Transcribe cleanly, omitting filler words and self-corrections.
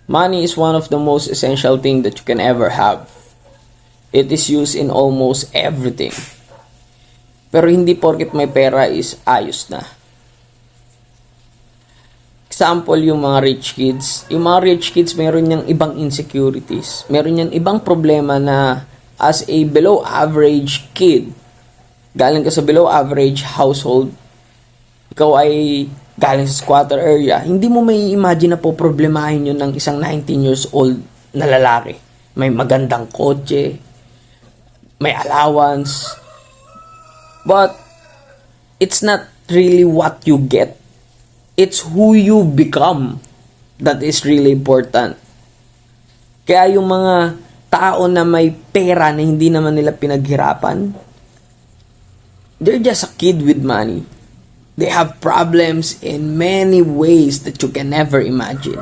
Money is one of the most essential thing that you can ever have. It is used in almost everything. Pero hindi porket may pera is ayos na. Example, yung mga rich kids. Yung mga rich kids, meron niyang ibang insecurities. Meron niyang ibang problema na as a below average kid, galing ka sa below average household, ikaw ay galing sa squatter area, hindi mo may imagine na po problemahin yun ng isang 19 years old na lalaki. May magandang kotse, may allowance, but it's not really what you get. It's who you become that is really important. Kaya yung mga tao na may pera na hindi naman nila pinaghirapan, they're just a kid with money. They have problems in many ways that you can never imagine.